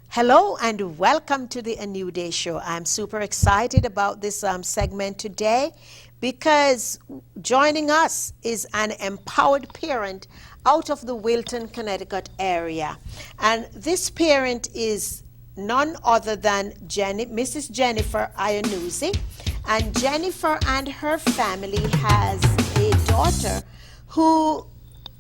Hello and welcome to the A New Day Show. I'm super excited about this segment today because joining us is an empowered parent out of the Wilton, Connecticut area. And this parent is none other than Mrs. Jennifer Iannuzzi. And Jennifer and her family has a daughter who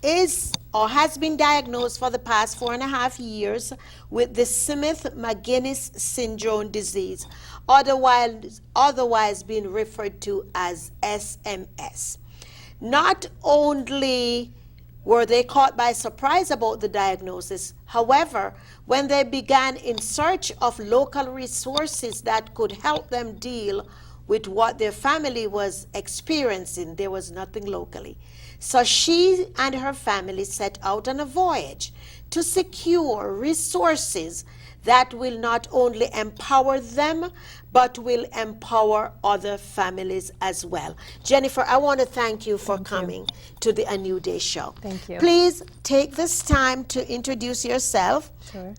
is or has been diagnosed for the past 4.5 years with the Smith-Magenis syndrome disease, otherwise being referred to as SMS. Not only were they caught by surprise about the diagnosis, however, when they began in search of local resources that could help them deal with what their family was experiencing, there was nothing locally. So she and her family set out on a voyage to secure resources that will not only empower them, but will empower other families as well. Jennifer, I want to thank you for coming to the A New Day Show. Thank you. Please take this time to introduce yourself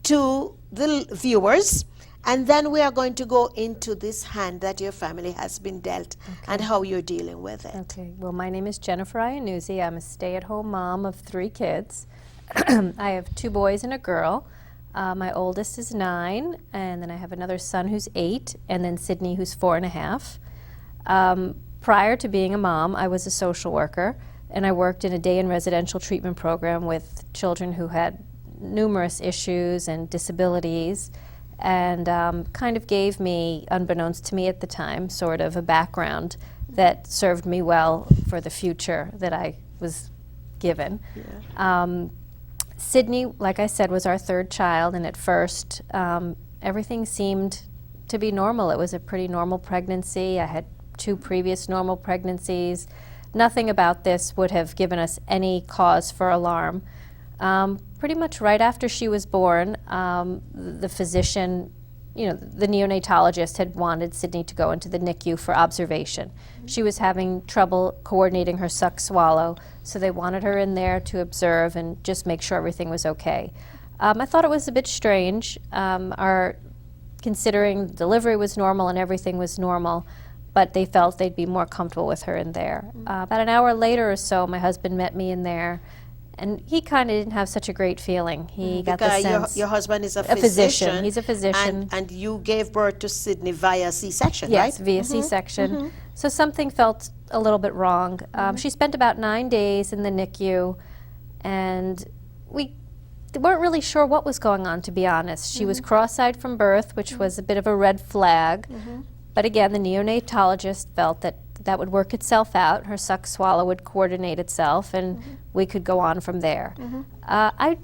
to the viewers. And then we are going to go into this hand that your family has been dealt and how you're dealing with it. Okay, well, my name is Jennifer Iannuzzi. I'm a stay-at-home mom of 3 kids. I have 2 boys and a girl. My oldest is 9, and then I have another son who's 8, and then Sydney who's 4.5. Prior to being a mom, I was a social worker, and I worked in a day in residential treatment program with children who had numerous issues and disabilities, and kind of gave me, unbeknownst to me at the time, sort of a background that served me well for the future that I was given. Yeah. Sydney, like I said, was our 3rd child, and at first everything seemed to be normal. It was a pretty normal pregnancy. I had 2 previous normal pregnancies. Nothing about this would have given us any cause for alarm. Pretty much right after she was born, the physician, the neonatologist had wanted Sydney to go into the NICU for observation. She was having trouble coordinating her suck-swallow, so they wanted her in there to observe and just make sure everything was okay. I thought it was a bit strange, considering delivery was normal and everything was normal, but they felt they'd be more comfortable with her in there. About an hour later or so, my husband met me in there. And he kind of didn't have such a great feeling. He got the sense. Your husband is a physician. He's a physician. And you gave birth to Sydney via C-section, right? Yes, via C-section. So something felt a little bit wrong. She spent about 9 days in the NICU, and we weren't really sure what was going on, to be honest. She was cross-eyed from birth, which was a bit of a red flag. But again, the neonatologist felt that that would work itself out. Her suck-swallow would coordinate itself, and we could go on from there. I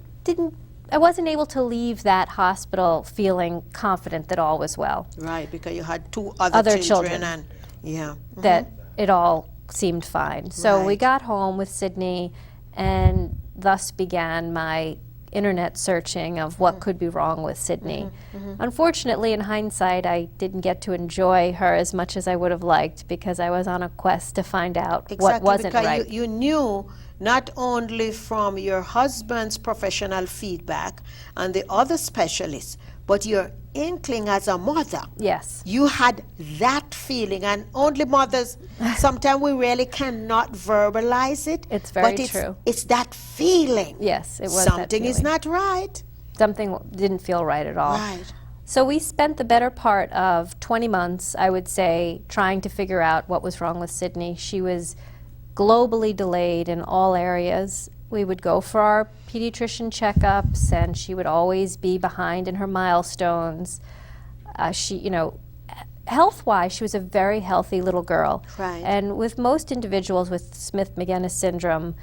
wasn't able to leave that hospital feeling confident that all was well. Right, because you had 2 other children. And that it all seemed fine. So we got home with Sydney, and thus began my internet searching of what could be wrong with Sydney. Unfortunately, in hindsight, I didn't get to enjoy her as much as I would have liked because I was on a quest to find out what wasn't because right. You knew not only from your husband's professional feedback and the other specialists, but your inkling as a mother. Yes. You had that feeling, and only mothers, sometimes we really cannot verbalize it. It's very true. It's that feeling. Yes, it was Something is not right. Something didn't feel right at all. Right. So we spent the better part of 20 months, I would say, trying to figure out what was wrong with Sydney. She was globally delayed in all areas. We would go for our pediatrician checkups, and she would always be behind in her milestones. health-wise, she was a very healthy little girl. Right. And with most individuals with Smith-Magenis syndrome,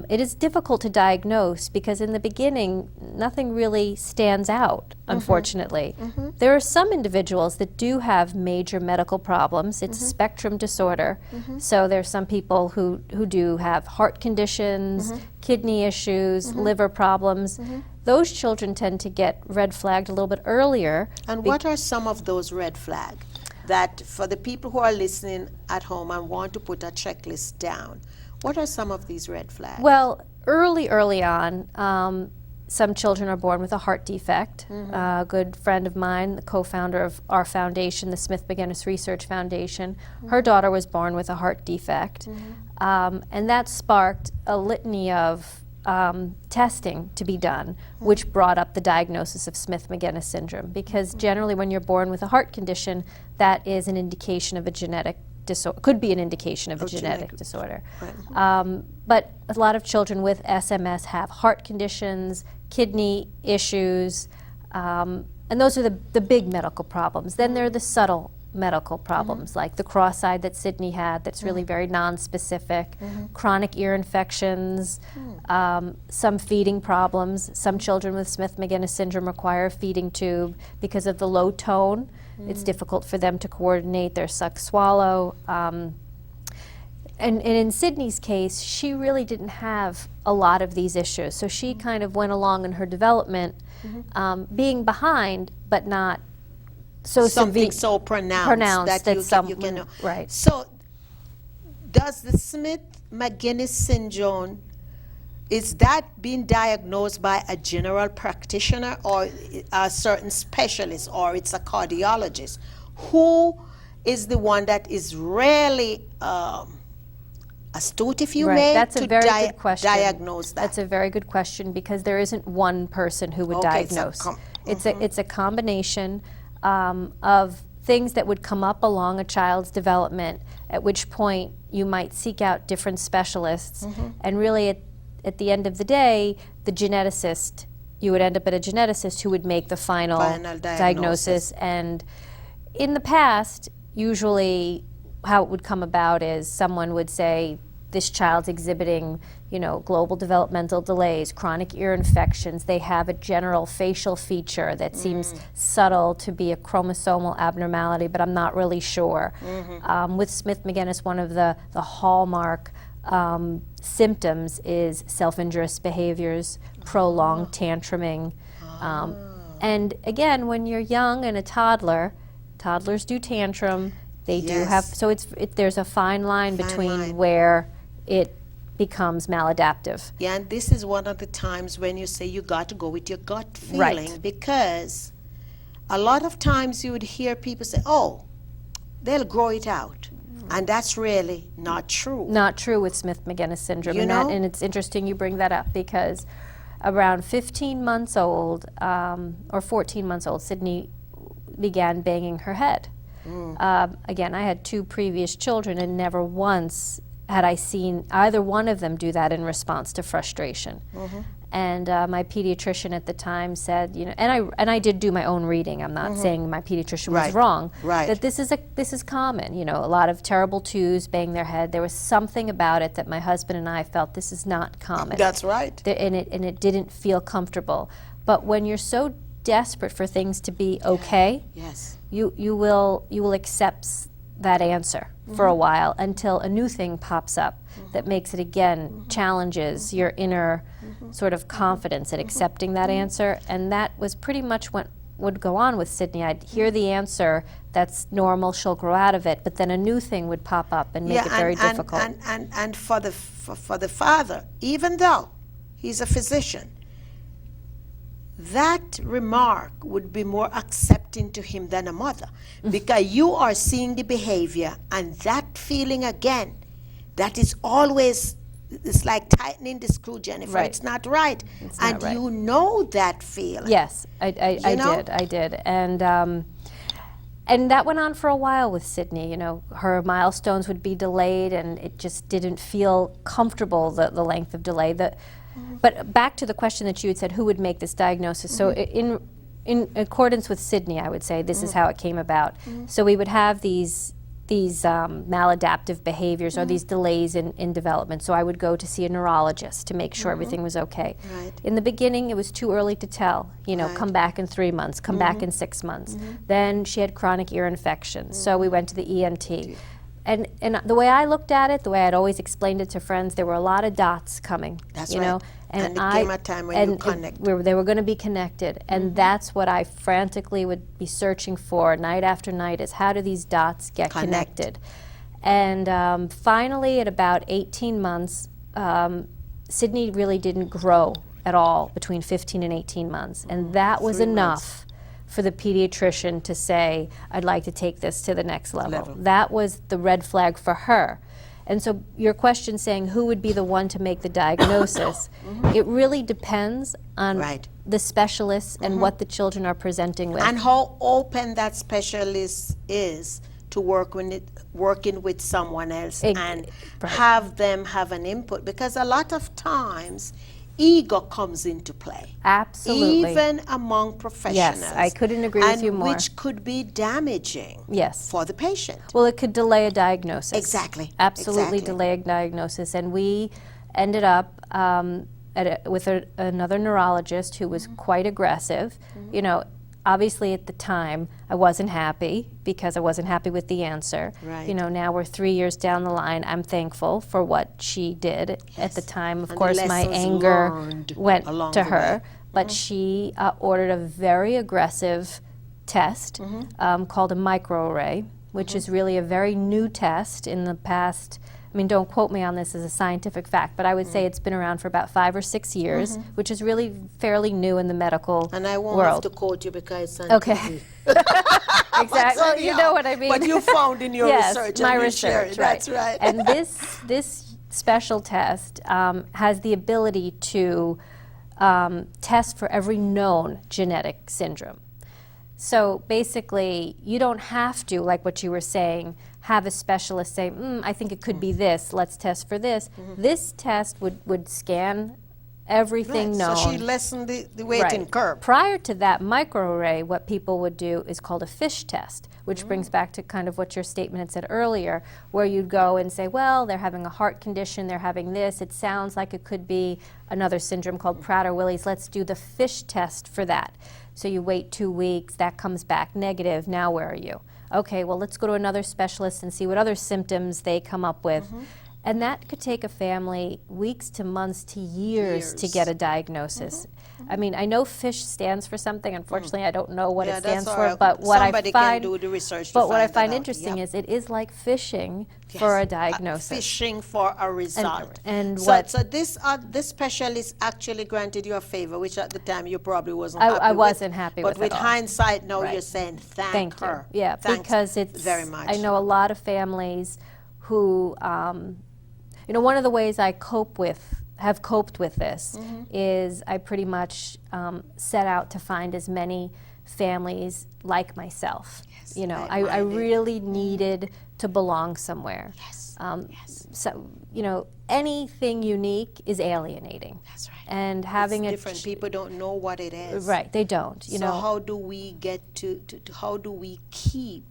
it is difficult to diagnose because in the beginning, nothing really stands out, unfortunately. There are some individuals that do have major medical problems. It's a spectrum disorder. So there's some people who do have heart conditions, kidney issues, liver problems. Those children tend to get red flagged a little bit earlier. And what are some of those red flags that for the people who are listening at home and want to put a checklist down, what are some of these red flags? Well, early on, some children are born with a heart defect. A good friend of mine, the co-founder of our foundation, the Smith-Magenis Research Foundation, her daughter was born with a heart defect. And that sparked a litany of testing to be done, which brought up the diagnosis of Smith-Magenis syndrome. Because generally when you're born with a heart condition, that is an indication of a genetic disorder, could be an indication of a genetic disorder. Right. But a lot of children with SMS have heart conditions, kidney issues, and those are the big medical problems. Then there are the subtle medical problems, like the cross-eyed that Sydney had that's really very non-specific, chronic ear infections, some feeding problems. Some children with Smith-Magenis syndrome require a feeding tube because of the low tone. It's difficult for them to coordinate their suck-swallow. And in Sydney's case, she really didn't have a lot of these issues. So she kind of went along in her development, being behind, but not so something so pronounced that you can know. Right. So does the Smith-Magenis syndrome, is that being diagnosed by a general practitioner or a certain specialist, or it's a cardiologist? Who is the one that is really astute, if you may, That's a to very good question. diagnose that? That's a very good question because there isn't one person who would diagnose. It's a combination of things that would come up along a child's development, at which point you might seek out different specialists, and really at the end of the day, the geneticist, you would end up at a geneticist who would make the final diagnosis. And in the past, usually how it would come about is someone would say, this child's exhibiting, global developmental delays, chronic ear infections. They have a general facial feature that seems subtle to be a chromosomal abnormality, but I'm not really sure. With Smith-Magenis, one of the hallmark symptoms is self-injurious behaviors, prolonged tantruming. And again, when you're young and a toddler, toddlers do tantrum. They do have, so there's a fine line between where it becomes maladaptive. Yeah, and this is one of the times when you say you got to go with your gut feeling, because a lot of times you would hear people say, oh, they'll grow it out. And that's really not true. Not true with Smith-Magenis syndrome. And it's interesting you bring that up because around 15 months old, or 14 months old, Sydney began banging her head. Again, I had 2 previous children and never once had I seen either one of them do that in response to frustration. And my pediatrician at the time said, and I did do my own reading. I'm not saying my pediatrician was wrong. That this is common. A lot of terrible twos bang their head. There was something about it that my husband and I felt this is not common. That's right. And it didn't feel comfortable. But when you're so desperate for things to be okay, you will accept that answer for a while until a new thing pops up that makes it again challenges your inner sort of confidence at accepting that answer. And that was pretty much what would go on with Sydney. I'd hear the answer, that's normal, she'll grow out of it, but then a new thing would pop up and make it very difficult. And for the father, even though he's a physician, that remark would be more accepting to him than a mother, because you are seeing the behavior and that feeling again, that is always, it's like tightening the screw, Jennifer. It's not right. And you know that feeling. Yes, I did. And that went on for a while with Sydney. Her milestones would be delayed and it just didn't feel comfortable, the length of delay. But back to the question that you had said, who would make this diagnosis? So in in accordance with Sydney, I would say this is how it came about. So we would have these maladaptive behaviors or these delays in development. So I would go to see a neurologist to make sure everything was okay. Right. In the beginning, it was too early to tell. You know, come back in 3 months, come back in 6 months. Then she had chronic ear infections, so we went to the ENT. And the way I looked at it, the way I'd always explained it to friends, there were a lot of dots coming. That's you right. know, And it came a time when you connect. They were going to be connected, and that's what I frantically would be searching for night after night: is how do these dots get connected? And finally, at about 18 months, Sydney really didn't grow at all between 15 and 18 months, and that was 3 enough for the pediatrician to say, I'd like to take this to the next level. That was the red flag for her. And so your question saying who would be the one to make the diagnosis, it really depends on the specialists and what the children are presenting with. And how open that specialist is to working with someone else and have them have an input. Because a lot of times, ego comes into play. Absolutely. Even among professionals. Yes, I couldn't agree with you more. Which could be damaging for the patient. Well, it could delay a diagnosis. Exactly. Absolutely delay a diagnosis. And we ended up with another neurologist who was quite aggressive. You know, obviously at the time I wasn't happy because I wasn't happy with the answer. You know, now we're 3 years down the line. I'm thankful for what she did at the time. Of course, my anger went to her, but she ordered a very aggressive test called a microarray, which is really a very new test in the past. I mean, don't quote me on this as a scientific fact, but I would say it's been around for about 5 or 6 years, which is really fairly new in the medical world. And I won't have to quote you because it's okay. Exactly. Well, you know what I mean. What you found in your research. My research, That's right. And this special test has the ability to test for every known genetic syndrome. So basically, you don't have to, like what you were saying, have a specialist say, I think it could be this, let's test for this. This test would scan everything known. So she lessened the waiting curve. Prior to that microarray, what people would do is called a FISH test, which brings back to kind of what your statement had said earlier, where you'd go and say, well, they're having a heart condition, they're having this, it sounds like it could be another syndrome called Prader-Willis, let's do the FISH test for that. So you wait 2 weeks, that comes back negative, now where are you? Okay, well, let's go to another specialist and see what other symptoms they come up with. And that could take a family weeks to months to years to get a diagnosis. I mean, I know FISH stands for something. Unfortunately, I don't know what it stands for. But what Somebody can do the research. But what I find interesting is it is like fishing for a diagnosis. Fishing for a result. And so this specialist actually granted you a favor, which at the time you probably wasn't happy with. I wasn't happy with it. But with hindsight, now you're saying thank her. You. Yeah, because it's very much. I know a lot of families who, you know, one of the ways I have coped with this is I pretty much set out to find as many families like myself. You know, I really needed to belong somewhere. So, you know, anything unique is alienating. That's right. And having different people don't know what it is. Right, they don't. You know, how do we get to how do we keep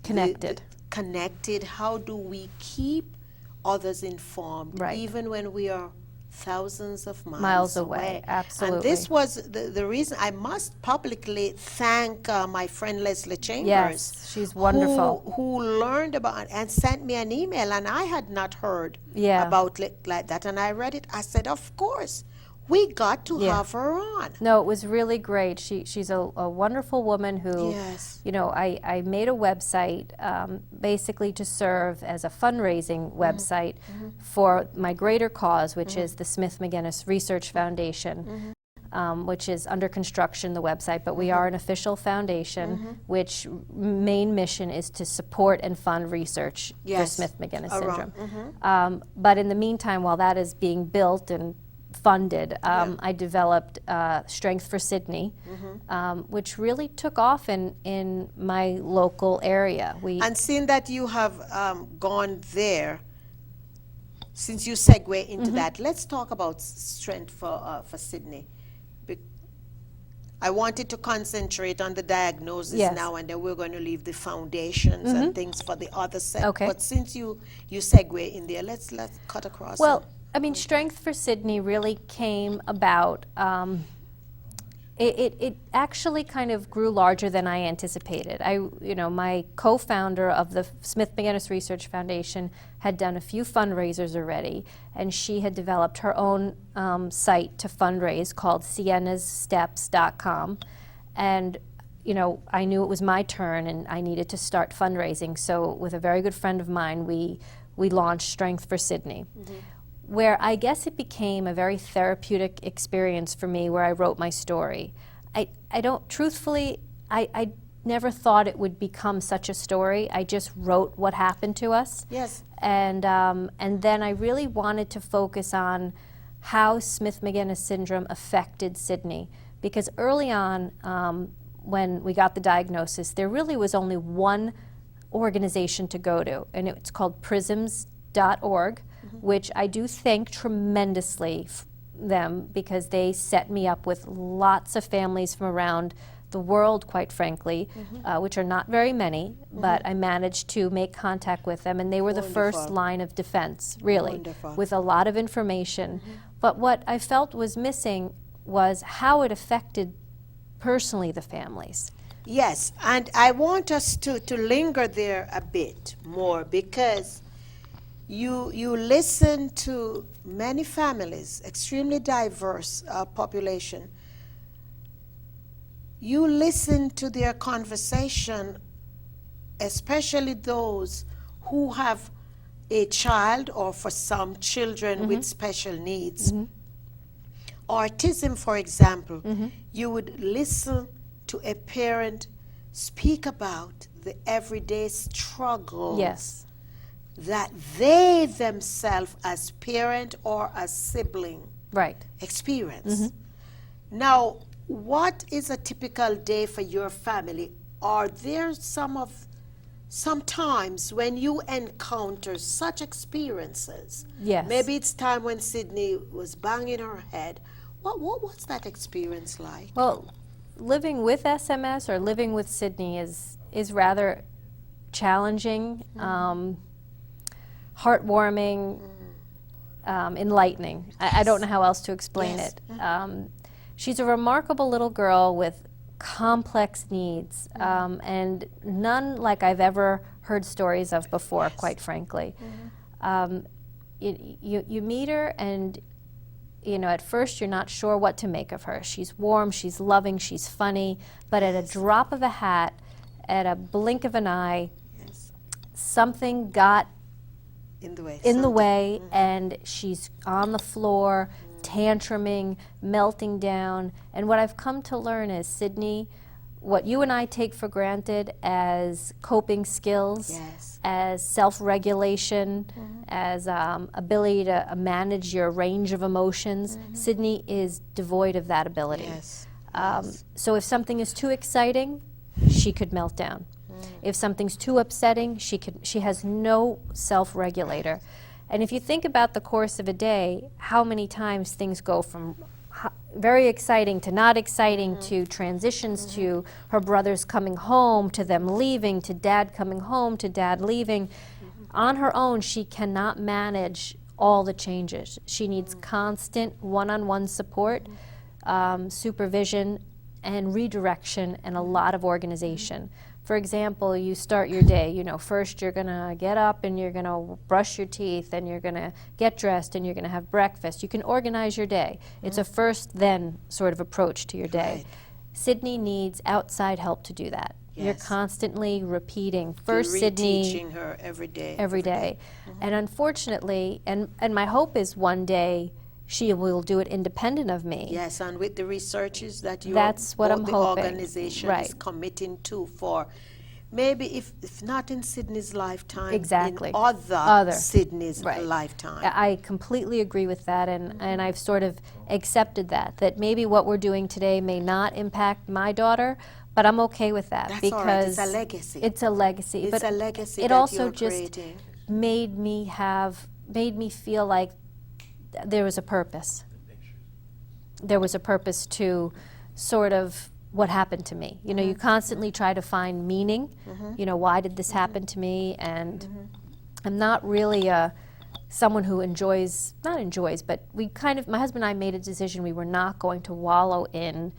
connected? Connected. How do we keep others informed, even when we are thousands of miles away. Absolutely. And this was the reason I must publicly thank my friend Leslie Chambers. Yes, she's wonderful. Who learned about it and sent me an email, and I had not heard about it like that. And I read it. I said, of course, we got to have her on. No, it was really great. She's a wonderful woman who, you know, I made a website basically to serve as a fundraising website for my greater cause, which is the Smith-Magenis Research Foundation, which is under construction, the website, but we are an official foundation, which main mission is to support and fund research for Smith-Magenis syndrome. But in the meantime, while that is being built and funded, I developed Strength for Sydney, which really took off in my local area. And seeing that you have gone there, since you segue into that, let's talk about Strength for Sydney. I wanted to concentrate on the diagnosis Yes. now, and then we're going to leave the foundations and things for the other set. Okay. But since you segue in there, let's cut across. Well, I mean, Strength for Sydney really came about. It actually kind of grew larger than I anticipated. My co-founder of the Smith Magenis Research Foundation had done a few fundraisers already, and she had developed her own site to fundraise called siennassteps.com. And I knew it was my turn and I needed to start fundraising. So with a very good friend of mine, we launched Strength for Sydney, where I guess it became a very therapeutic experience for me, where I wrote my story. Truthfully, I never thought it would become such a story. I just wrote what happened to us. Yes. And then I really wanted to focus on how Smith-Magenis syndrome affected Sydney. Because early on, when we got the diagnosis, there really was only one organization to go to, and it's called prisms.org, which I do thank tremendously them, because they set me up with lots of families from around the world, quite frankly, which are not very many, but I managed to make contact with them, and they were the first Wonderful. line of defense, really, Wonderful. with a lot of information. But what I felt was missing was how it affected personally the families. Yes, and I want us to linger there a bit more, because you listen to many families, extremely diverse population. You listen to their conversation, especially those who have a child, or for some children with special needs. Autism, for example, you would listen to a parent speak about the everyday struggles Yes. that they themselves, as parent or as sibling, Right. experience. Now, what is a typical day for your family? Are there some times when you encounter such experiences? Yes. Maybe it's time when Sydney was banging her head. What was that experience like? Well, living with SMS or living with Sydney is rather challenging, heartwarming, enlightening. I don't know how else to explain Yes. it. She's a remarkable little girl with complex needs, and none like I've ever heard stories of before, quite frankly. You meet her, and at first you're not sure what to make of her. She's warm, she's loving, she's funny, but at a drop of a hat, at a blink of an eye, Yes. something got In the way. in the way, and she's on the floor, tantruming, melting down. And what I've come to learn is, Sydney, what you and I take for granted as coping skills, Yes. as self-regulation, as ability to manage your range of emotions, Sydney is devoid of that ability. Yes. So if something is too exciting, she could melt down. If something's too upsetting, she has no self-regulator. And if you think about the course of a day, how many times things go from very exciting to not exciting, to transitions to her brothers coming home, to them leaving, to dad coming home, to dad leaving. On her own, she cannot manage all the changes. She needs constant one-on-one support, supervision, and redirection, and a lot of organization. For example, you start your day, first you're gonna get up and you're gonna brush your teeth, and you're gonna get dressed, and you're gonna have breakfast. You can organize your day. It's a first then sort of approach to your day. Right. Sydney needs outside help to do that. You're Yes. constantly repeating, You're first Sydney, reteaching her every day. every day. And unfortunately, and my hope is one day she will do it independent of me. Yes, and with the researches that you That's what I'm the hoping. organization is Right. committing to, for maybe if not in Sydney's lifetime, Exactly. in other Other. Sydney's Right. lifetime. I completely agree with that, and I've sort of accepted that maybe what we're doing today may not impact my daughter, but I'm okay with that. That's because all right. It's a legacy. It's a legacy. It's but a legacy it that also you're just creating. made me feel like there was a purpose. There was a purpose to sort of what happened to me. You know, you constantly try to find meaning. You know, why did this happen to me? And I'm not really someone who not enjoys, but my husband and I made a decision we were not going to wallow in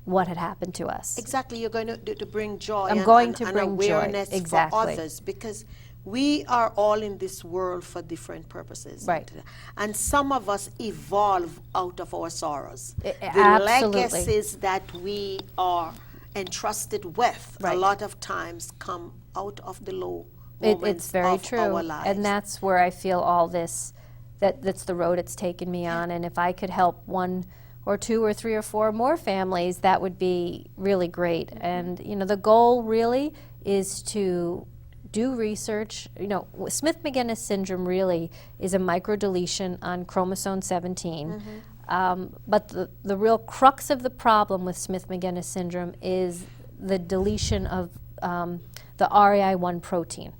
what had happened to us. Exactly, you're going to bring joy I'm and, going and, to and bring awareness joy. Exactly. for others, because we are all in this world for different purposes. Right. And some of us evolve out of our sorrows. The Absolutely. legacies that we are entrusted with a Right. lot of times come out of the low moments It's very of true. our lives. And that's where I feel all this, that's the road it's taken me on. And if I could help one or two or three or four more families, that would be really great. And, you know, the goal really is to do research. You know, Smith-Magenis syndrome really is a microdeletion on chromosome 17. But the real crux of the problem with Smith-Magenis syndrome is the deletion of the RAI1 protein.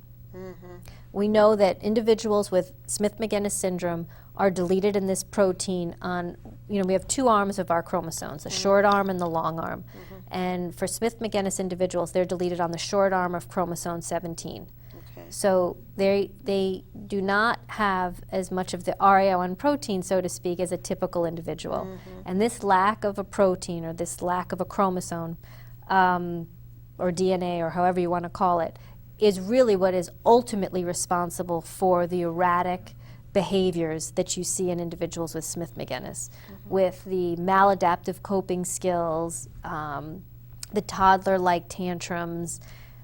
We know that individuals with Smith-Magenis syndrome are deleted in this protein on, you know, we have two arms of our chromosomes, the short arm and the long arm. And for Smith-Magenis individuals, they're deleted on the short arm of chromosome 17. Okay. So they do not have as much of the RAI1 protein, so to speak, as a typical individual. And this lack of a protein or this lack of a chromosome or DNA or however you want to call it is really what is ultimately responsible for the erratic behaviors that you see in individuals with Smith-Magenis, with the maladaptive coping skills, the toddler-like tantrums.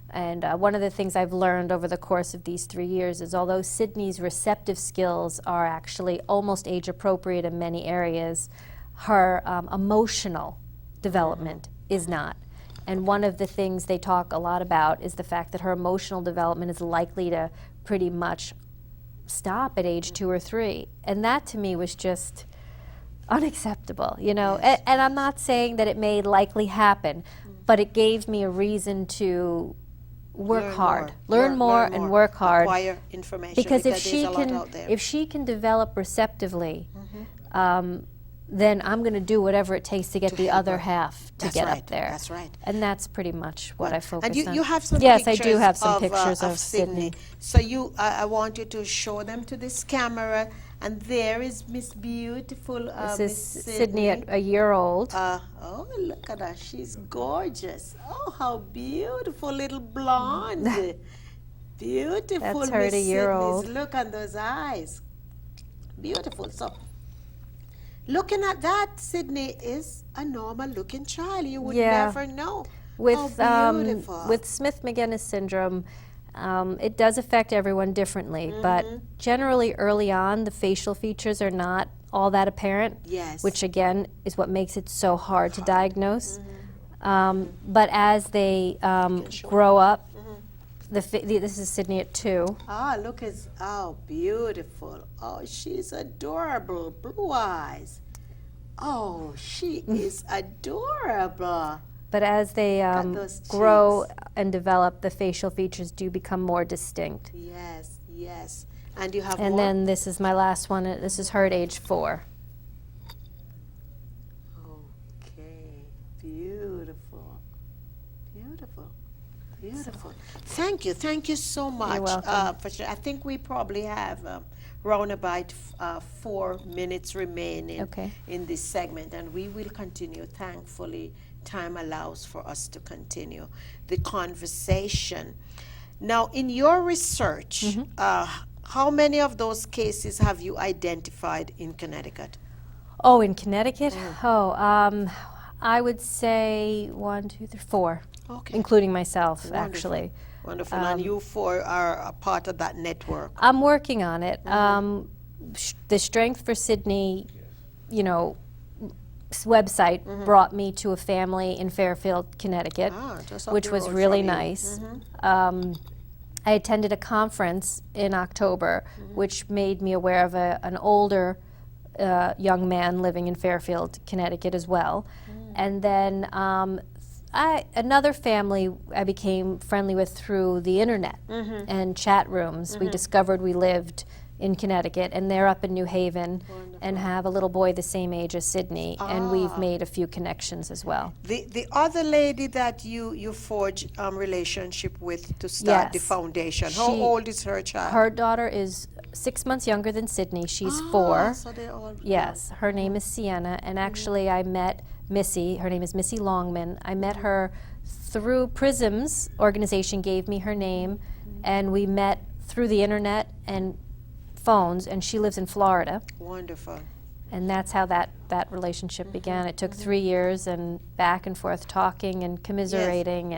And one of the things I've learned over the course of these 3 years is although Sydney's receptive skills are actually almost age-appropriate in many areas, her emotional development is not. And one of the things they talk a lot about is the fact that her emotional development is likely to pretty much stop at age 2 or 3. And that to me was just unacceptable, you know. Yes. And I'm not saying that it may likely happen, but it gave me a reason to work hard, learn more and work hard. Acquire information, Because if there's she a lot can, out there. if she can develop receptively, then I'm going to do whatever it takes to get the help other her. half to That's get right, up there. that's right. And that's pretty much what I focus And on. you have some yes, pictures I do have some pictures of of Sydney. So I want you to show them to this camera. And there is Miss Beautiful This Miss is Sydney at a year old. Oh, look at her. She's gorgeous. Oh, how beautiful little blonde. Beautiful. That's her at Miss a year Sydney's. old. Look at those eyes. Beautiful. So, looking at that, Sydney is a normal-looking child. You would Yeah. never know. With How beautiful. with Smith-Magenis syndrome, it does affect everyone differently, but generally early on, the facial features are not all that apparent. Yes. Which again is what makes it so hard to diagnose. But as they grow up, this is Sydney at 2. Look at, beautiful. Oh, she's adorable. Blue eyes. Oh, she is adorable. But as they those grow cheeks. and develop, the facial features do become more distinct. Yes, yes. And you have And more? then this is my last one. This is her at age 4. Okay, beautiful, beautiful, beautiful. Thank you so much. welcome. For sure. I think we probably have round about 4 minutes remaining Okay. in this segment, and we will continue. Thankfully, time allows for us to continue the conversation. Now, in your research, how many of those cases have you identified in Connecticut? Oh, in Connecticut? I would say 1, 2, 3, 4, Okay. including myself, Wonderful. actually. Wonderful. And you four are a part of that network. I'm working on it. The Strength for Sydney, you know, website brought me to a family in Fairfield, Connecticut, Just up which the was road really from you. nice. I attended a conference in October, which made me aware of an older young man living in Fairfield, Connecticut as well. And then another family I became friendly with through the internet and chat rooms. We discovered we lived in Connecticut, and they're up in New Haven and have a little boy the same age as Sydney, and we've made a few connections as well. The other lady that you forged relationship with to start the Yes. foundation, how She- old is her child? Her daughter is 6 months younger than Sydney. She's 4. So they're all Yes, her name is Sienna, and actually I met Missy, her name is Missy Longman. I met her through Prism's organization, gave me her name, and we met through the internet and phones, and she lives in Florida. wonderful. And that's how that relationship began. It took 3 years and back and forth talking and commiserating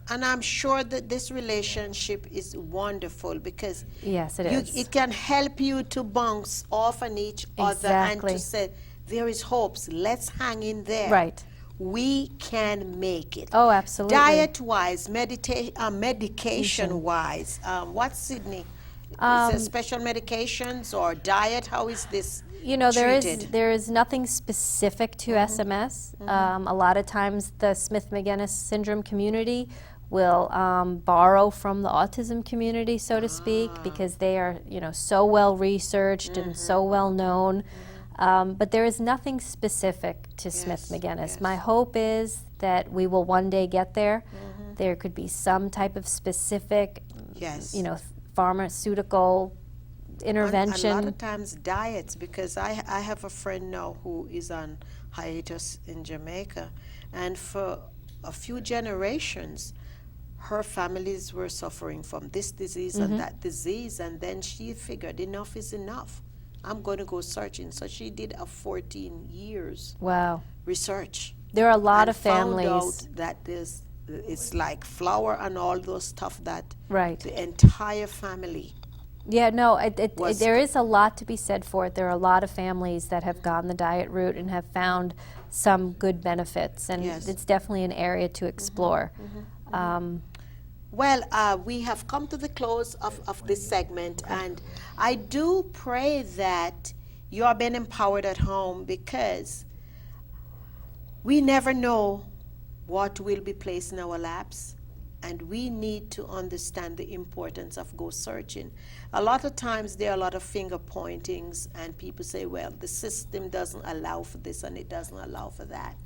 And I'm sure that this relationship is wonderful because yes, it is. it can help you to bounce off on each other and to Exactly. say, there is hopes, let's hang in there. Right. We can make it. Oh, absolutely. Diet-wise, medication-wise, what's Sydney? Is there special medications or diet? How is this You know, treated? there is nothing specific to SMS. A lot of times the Smith-Magenis syndrome community will borrow from the autism community, so to speak, because they are, you know, so well researched and so well known. But there is nothing specific to Smith-Magenis. yes. My hope is that we will one day get there. There could be some type of specific, Yes. you know, pharmaceutical intervention. A lot of times diets, because I have a friend now who is on hiatus in Jamaica, and for a few generations, her families were suffering from this disease and that disease, and then she figured enough is enough. I'm going to go searching. So she did a 14 years Wow. research. There are a lot and of families. Found out that it's like flour and all those stuff that Right. the entire family. Yeah, no, Was- there is a lot to be said for it. There are a lot of families that have gone the diet route and have found some good benefits, and Yes. it's definitely an area to explore. Well, we have come to the close of this segment, and I do pray that you are being empowered at home, because we never know what will be placed in our laps, and we need to understand the importance of go searching. A lot of times there are a lot of finger pointings, and people say, well, the system doesn't allow for this and it doesn't allow for that.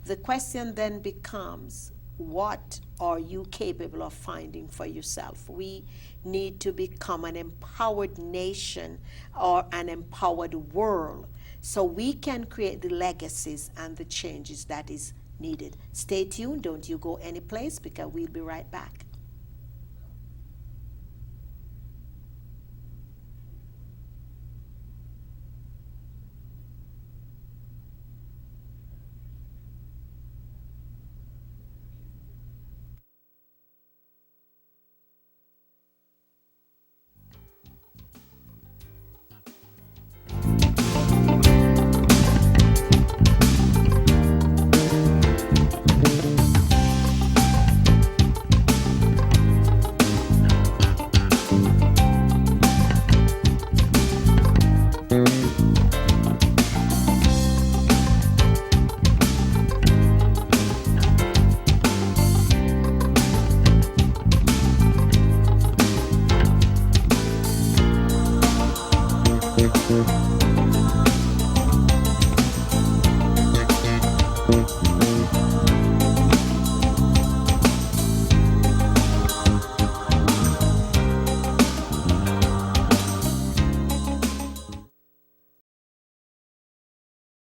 The question then becomes, what are you capable of finding for yourself? We need to become an empowered nation or an empowered world, so we can create the legacies and the changes that is needed. Stay tuned, don't you go any place, because we'll be right back.